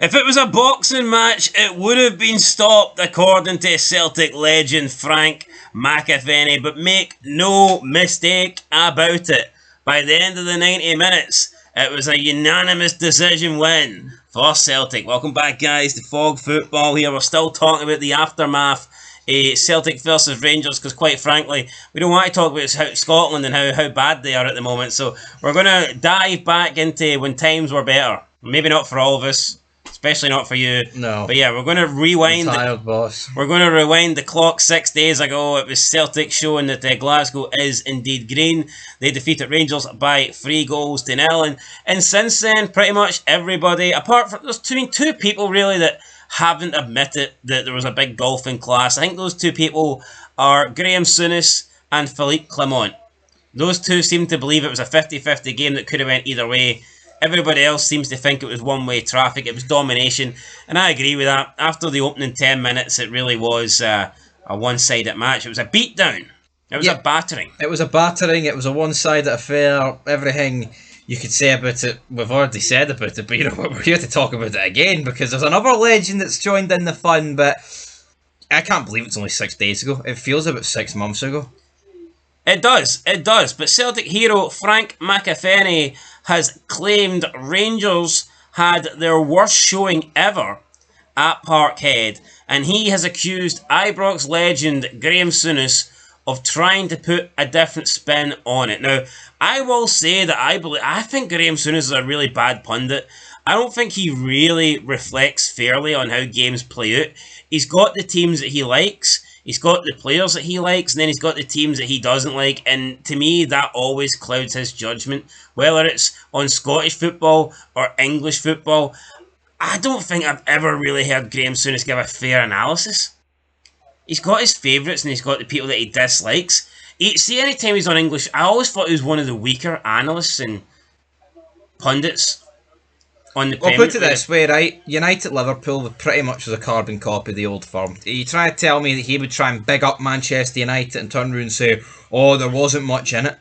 If it was a boxing match, it would have been stopped according to Celtic legend Frank McAvennie, but make no mistake about it. By the end of the 90 minutes, it was a unanimous decision win for Celtic. Welcome back, guys, to Fog Football here. We're still talking about the aftermath Celtic versus Rangers, because quite frankly we don't want to talk about Scotland and how bad they are at the moment, so we're going to dive back into when times were better. Maybe not for all of us, especially not for you. No. But yeah, we're going to rewind. I'm tired, boss. We're going to rewind the clock 6 days ago. It was Celtic showing that Glasgow is indeed green. They defeated Rangers by 3-0. And since then, pretty much everybody, apart from there's two people really that haven't admitted that there was a big golfing clash. I think those two people are Graham Souness and Philippe Clement. Those two seem to believe it was a 50-50 game that could have went either way. Everybody else seems to think it was one-way traffic. It was domination. And I agree with that. After the opening 10 minutes, it really was a one-sided match. It was a beatdown. It was a battering. It was a battering. It was a one-sided affair. Everything you could say about it, we've already said about it, but you know what, we're here to talk about it again because there's another legend that's joined in the fun, but I can't believe it's only 6 days ago. It feels about 6 months ago. It does, but Celtic hero Frank McAvennie has claimed Rangers had their worst showing ever at Parkhead, and he has accused Ibrox legend Graham Souness of trying to put a different spin on it. Now, I will say that I think Graham Souness is a really bad pundit. I don't think he really reflects fairly on how games play out. He's got the teams that he likes, he's got the players that he likes, and then he's got the teams that he doesn't like, and to me that always clouds his judgment. Whether it's on Scottish football or English football, I don't think I've ever really heard Graham Souness give a fair analysis. He's got his favourites and he's got the people that he dislikes. See, anytime he's on English, I always thought he was one of the weaker analysts and pundits on the Premier. Well, put it this way, right? United Liverpool pretty much was a carbon copy of the old firm. You try to tell me that he would try and big up Manchester United and turn around and say, oh, there wasn't much in it.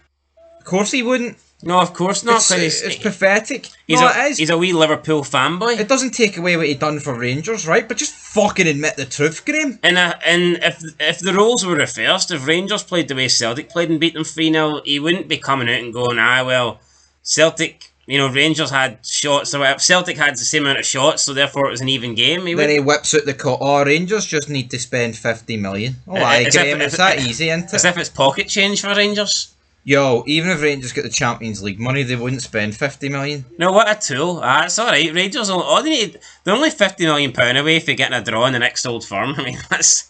Of course he wouldn't. No, of course not. It's pathetic. He's a wee Liverpool fanboy. It doesn't take away what he done for Rangers, right? But just fucking admit the truth, Graham. And if the roles were reversed, if Rangers played the way Celtic played and beat them 3-0, he wouldn't be coming out and going, well, Celtic, Rangers had shots, or whatever. Celtic had the same amount of shots, so therefore it was an even game. Then he whips out the Rangers just need to spend 50 million. Oh, aye, Graham, it's that easy, isn't it? As if it's pocket change for Rangers. Yo, even if Rangers get the Champions League money, they wouldn't spend 50 million. No, what a tool. It's alright. Rangers, they're only £50 million away for getting a draw in the next Old Firm. I mean, that's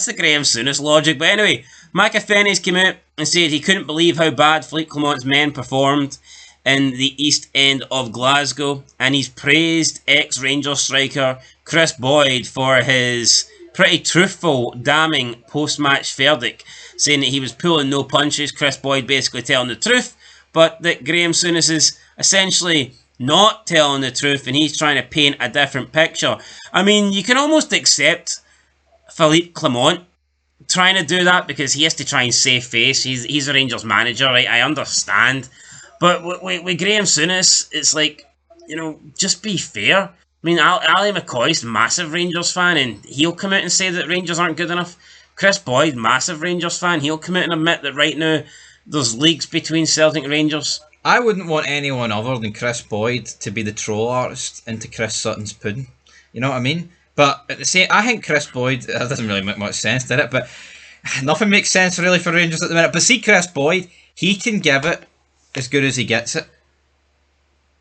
the Graham Souness logic. But anyway, McAvennie's came out and said he couldn't believe how bad Philippe Clement's men performed in the East End of Glasgow, and he's praised ex-Rangers striker Chris Boyd for his pretty truthful, damning post-match verdict, saying that he was pulling no punches. Chris Boyd basically telling the truth, but that Graham Souness is essentially not telling the truth, and he's trying to paint a different picture. I mean, you can almost accept Philippe Clement trying to do that because he has to try and save face. He's a Rangers manager, right? I understand. But with Graham Souness, it's like, just be fair. I mean, Ali McCoy's a massive Rangers fan, and he'll come out and say that Rangers aren't good enough. Chris Boyd, massive Rangers fan, he'll come out and admit that right now there's leagues between Celtic and Rangers. I wouldn't want anyone other than Chris Boyd to be the troll artist into Chris Sutton's pudding. You know what I mean? But at the same, I think Chris Boyd, that doesn't really make much sense, did it? But nothing makes sense really for Rangers at the minute. But see, Chris Boyd, he can give it as good as he gets it.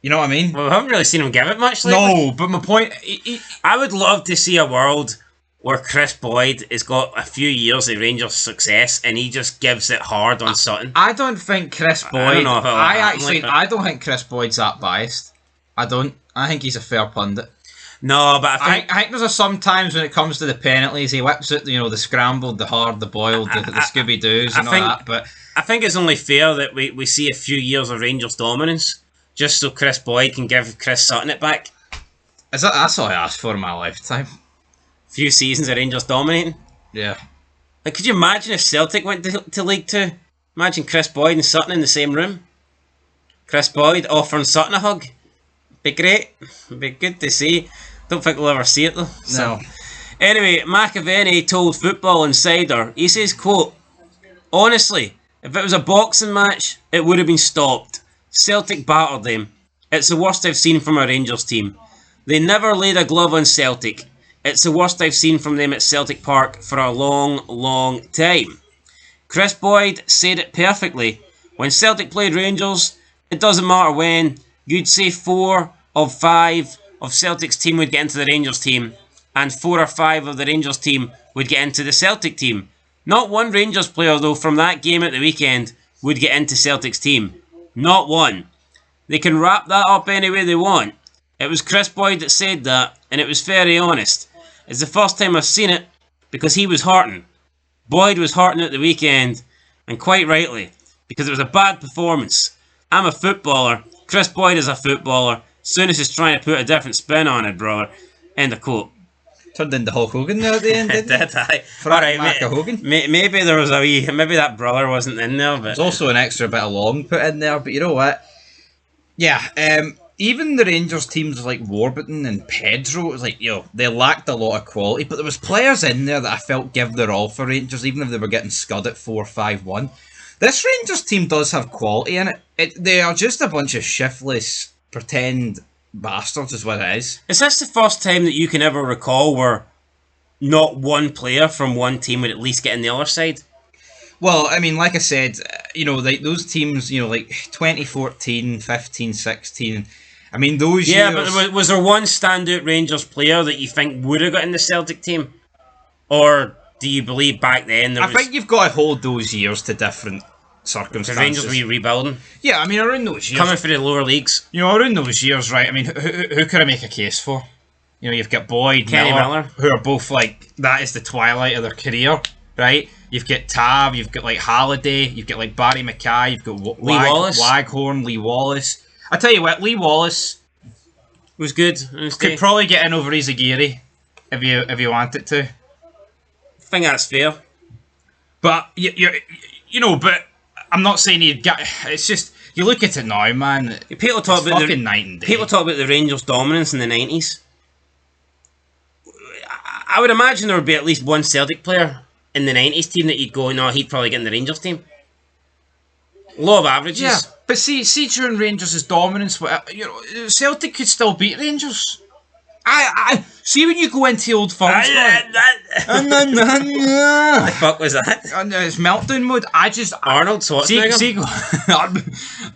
You know what I mean? Well, we haven't really seen him give it much lately. No, but my point... I would love to see a world where Chris Boyd has got a few years of Rangers success and he just gives it hard on Sutton. I don't think Chris Boyd... I don't know if I don't think Chris Boyd's that biased. I don't. I think he's a fair pundit. No, but I think there's sometimes when it comes to the penalties, he whips it, the scrambled, the hard, the boiled, the Scooby-Doos and all that, but... I think it's only fair that we see a few years of Rangers dominance, just so Chris Boyd can give Chris Sutton it back. That's all I asked for in my lifetime. Few seasons of Rangers dominating. Yeah. Like, could you imagine if Celtic went to League 2? Imagine Chris Boyd and Sutton in the same room. Chris Boyd offering Sutton a hug. Be great. Be good to see. Don't think we'll ever see it though. No. Anyway, McAvennie told Football Insider, he says, quote, "Honestly, if it was a boxing match, it would have been stopped. Celtic battered them. It's the worst I've seen from a Rangers team. They never laid a glove on Celtic. It's the worst I've seen from them at Celtic Park for a long, long time." Chris Boyd said it perfectly. When Celtic played Rangers, it doesn't matter when, you'd say 4 of 5 of Celtic's team would get into the Rangers team, and 4 or 5 of the Rangers team would get into the Celtic team. Not one Rangers player, though, from that game at the weekend would get into Celtic's team. Not one. They can wrap that up any way they want. It was Chris Boyd that said that, and it was very honest. It's the first time I've seen it, because he was hurting. Boyd was hurting at the weekend, and quite rightly, because it was a bad performance. I'm a footballer. Chris Boyd is a footballer. Souness is trying to put a different spin on it, brother. End of quote. Turned into Hulk Hogan there at the end, didn't it? Did I? Frank Hogan. Maybe there was a wee... Maybe that brother wasn't in there, but... There's also an extra bit of long put in there, but you know what? Yeah, even the Rangers teams like Warburton and Pedro, it was like, they lacked a lot of quality, but there was players in there that I felt give their all for Rangers, even if they were getting scud at 4-5-1. This Rangers team does have quality in it. They are just a bunch of shiftless, pretend bastards is what it is. Is this the first time that you can ever recall where not one player from one team would at least get in the other side? Well, I mean, like I said, like those teams, like 2014, 15, 16, I mean, those years... Yeah, but was there one standout Rangers player that you think would have got in the Celtic team? Or do you believe back then there was... I think you've got to hold those years to different circumstances. The Rangers were rebuilding? Yeah, I mean, around those years... Coming for the lower leagues? Around those years, right, I mean, who could I make a case for? You've got Boyd, Kenny Miller, who are both like, that is the twilight of their career, right? You've got Tav, you've got like Halliday, you've got like Barry Mackay, you've got Lee Wallace, Waghorn, Lee Wallace. I tell you what, Lee Wallace was good. Could probably get in over Izagiri if you wanted to. I think that's fair. But but I'm not saying you'd get. It's just you look at it now, man. People talk about fucking night and day. People talk about the Rangers' dominance in the 90s. I would imagine there would be at least one Celtic player in the 90s team that you'd go, no, he'd probably get in the Rangers team. Law of averages. Yeah, but see during Rangers' dominance, Celtic could still beat Rangers. I see when you go into Old Firms. What the fuck was that? It's meltdown mode. Arnold Schwarzenegger.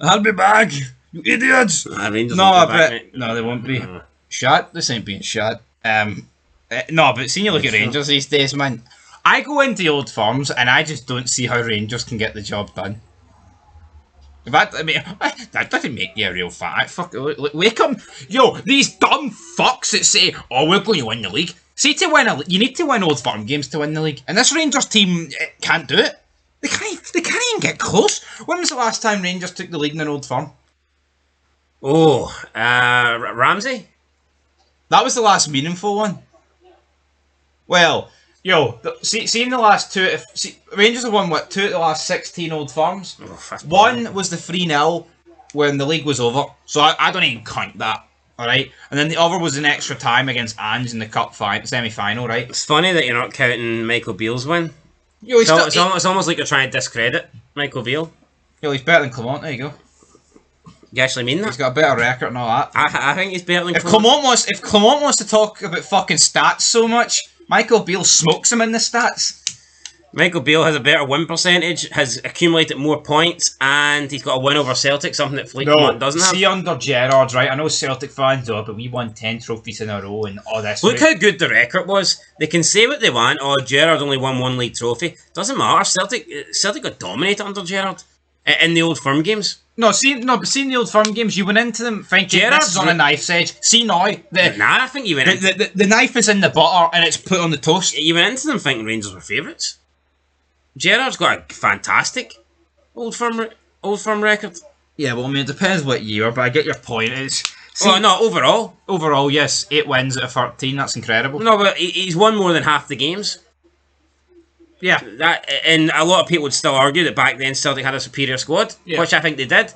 I'll be back, you idiots. No, they won't be. Shut. This ain't being shut. No, but seeing you look at Rangers these days, man. I go into Old Firms and I just don't see how Rangers can get the job done. That doesn't make you a real fan. Fuck, wake up. These dumb fucks that say, oh, we're going to win the league. See, you need to win Old Firm games to win the league. And this Rangers team can't do it. They can't even get close. When was the last time Rangers took the league in an Old Firm? Oh, Ramsey? That was the last meaningful one. Well, see in the last two... Rangers have won, 2 of the last 16 Old Firms? Oh, one was the 3-0 when the league was over. So I don't even count that, alright? And then the other was an extra time against Ange in the cup semi-final, right? It's funny that you're not counting Michael Beale's win. It's almost like you're trying to discredit Michael Beale. He's better than Clement, there you go. You actually mean that? He's got a better record and all that. I think he's better than Clement. If Clement wants to talk about fucking stats so much, Michael Beale smokes him in the stats. Michael Beale has a better win percentage, has accumulated more points, and he's got a win over Celtic, something that Clement doesn't have. See, under Gerrard, right? I know Celtic fans but we won 10 trophies in a row and all this. Look how good the record was. They can say what they want. Oh, Gerrard only won 1 league trophy. Doesn't matter. Celtic got dominated under Gerrard in the Old Firm games. But seeing the Old Firm games, you went into them thinking this is on a knife's edge. See now, I think you went the knife is in the butter and it's put on the toast. You went into them thinking Rangers were favourites. Gerrard's got a fantastic Old Firm record. Yeah, well, I mean, it depends what year, but I get your point. Overall, yes, 8 wins out of 13. That's incredible. No, but he's won more than half the games. Yeah, and a lot of people would still argue that back then Celtic had a superior squad, which I think they did.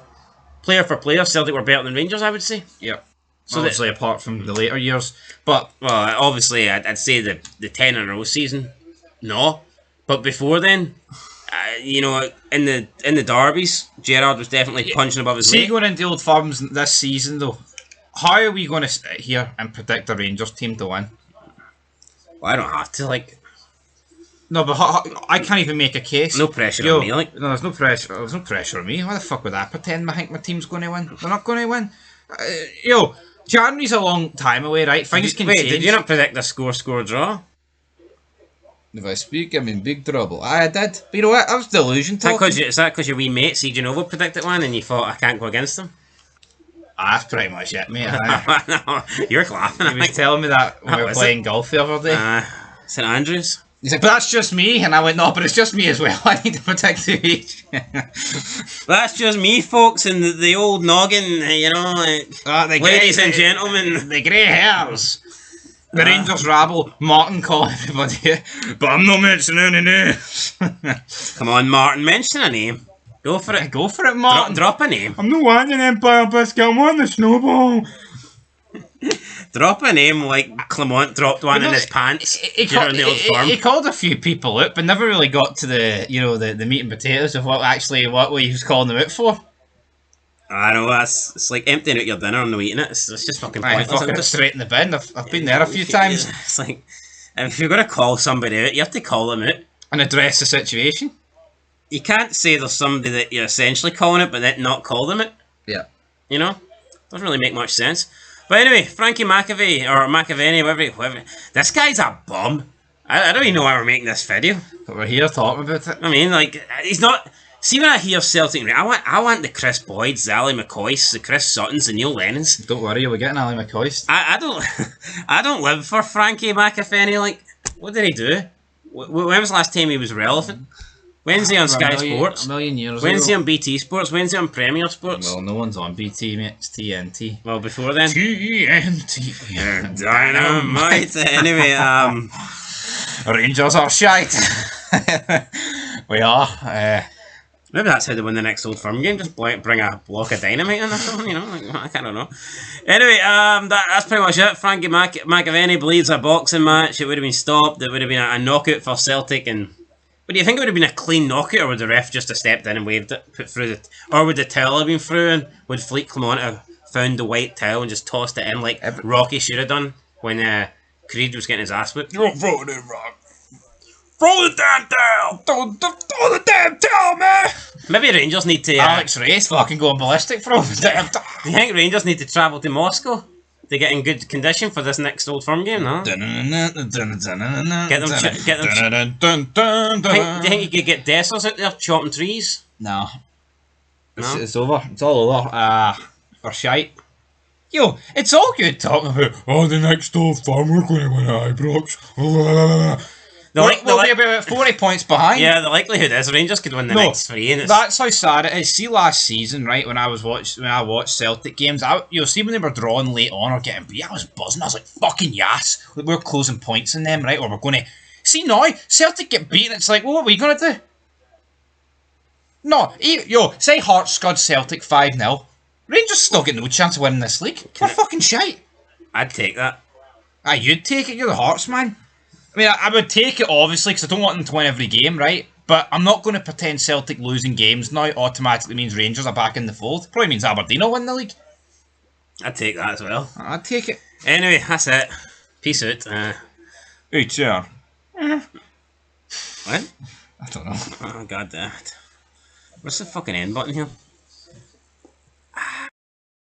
Player for player, Celtic were better than Rangers, I would say. Yeah. So obviously, apart from the later years, but obviously, I'd say the 10 in a row season, no, but before then, you know, in the derbies, Gerrard was definitely punching above his weight. Going into Old Firms this season, though, how are we going to sit here and predict the Rangers team to win? Well, I don't have to, like. No, but I can't even make a case. No pressure on me, like. No, there's no pressure. There's no pressure on me. Why the fuck would I pretend I think my team's going to win? They're not going to win. January's a long time away, right? Things can change. Did you not predict a score draw? If I speak, I'm in big trouble. I did. But you know what? I was delusion talking. Is that because your wee mate, C. Genova, predicted one and you thought, I can't go against him? That's pretty much it, mate. No, you're laughing. He was telling me that when we were playing golf the other day. St Andrews. He's like, but that's just me. And I went, no, but it's just me as well. I need to protect the each. That's just me, folks, and the old noggin, you know, like, ladies and gentlemen. The grey hairs. The Rangers rabble, Martin calling everybody, but I'm not mentioning any names. Come on, Martin, mention a name. Go for it. Go for it, Martin. Drop a name. I'm not wanting Empire Biscuit, I'm wanting the Snowball. Drop a name like Clement dropped one in his pants during the Old Firm. He called a few people out, but never really got to the meat and potatoes of what he was calling them out for. I know, it's like emptying out your dinner and no eating it. It's just fucking pointless. Fucking it straight in the bin. I've been there a few times. It's like, if you're going to call somebody out, you have to call them out. And address the situation. You can't say there's somebody that you're essentially calling it, but then not call them it. Yeah. You know? Doesn't really make much sense. But anyway, Frankie McAvey, or McAvennie, whatever. This guy's a bum. I don't even know why we're making this video. But we're here talking about it. I mean, like, he's not... See, when I hear Celtic, I want the Chris Boyds, the Ali McCoys, the Chris Suttons, the Neil Lennons. Don't worry, we're getting Ali McCoys. I don't live for Frankie McAvennie. Like, what did he do? When was the last time he was relevant? Wednesday on Sky Sports. A million years Wednesday ago. on BT Sports. Wednesday on Premier Sports. Well, no one's on BT, mate. It's TNT. Well, before then. TNT. Dynamite. Anyway, Rangers are shite. We are. Maybe that's how they win the next Old Firm game. Just bring a block of dynamite in or something, you know? Like, I don't know. Anyway, that's pretty much it. Frankie McAvennie believes a boxing match. It would have been stopped. It would have been a knockout for Celtic. And but do you think it would have been a clean knockout, or would the ref just have stepped in and waved it, put through it, or would the towel have been through, and would Fleet Clement have found the white towel and just tossed it in like Rocky should have done when Creed was getting his ass whipped? You're throwing it, Rock. Throw the damn towel! Throw the damn towel, man! Maybe Rangers need to... Alex Ray's fucking going ballistic. Throw the damn towel. Do you think Rangers need to travel to Moscow to get in good condition for this next Old Firm game, no? Get them... Do you think you could get Dessers out there chopping trees? No. It's over. It's all over. For shite. Yo, it's all good talking about, the next Old Firm, we're going to win at Ibrox. We'll be about 40 points behind. Yeah, the likelihood is Rangers could win the next three. And that's how sad it is. See, last season, right, when I watched Celtic games, see when they were drawing late on or getting beat, I was buzzing. I was like, fucking yes, we're closing points in them, right? Or we're going to... See, now, Celtic get beaten, it's like, well, what are we going to do? No, say Hearts scud Celtic 5-0. Rangers still get no chance of winning this league. We're fucking shite. I'd take that. You'd take it, you're the Hearts, man. I mean, I would take it, obviously, because I don't want them to win every game, right? But I'm not going to pretend Celtic losing games now automatically means Rangers are back in the fold. Probably means Aberdeen will win the league. I'd take that as well. I'd take it. Anyway, that's it. Peace out. Hey, chair. What? I don't know. Oh, god damn it. Where's the fucking end button here?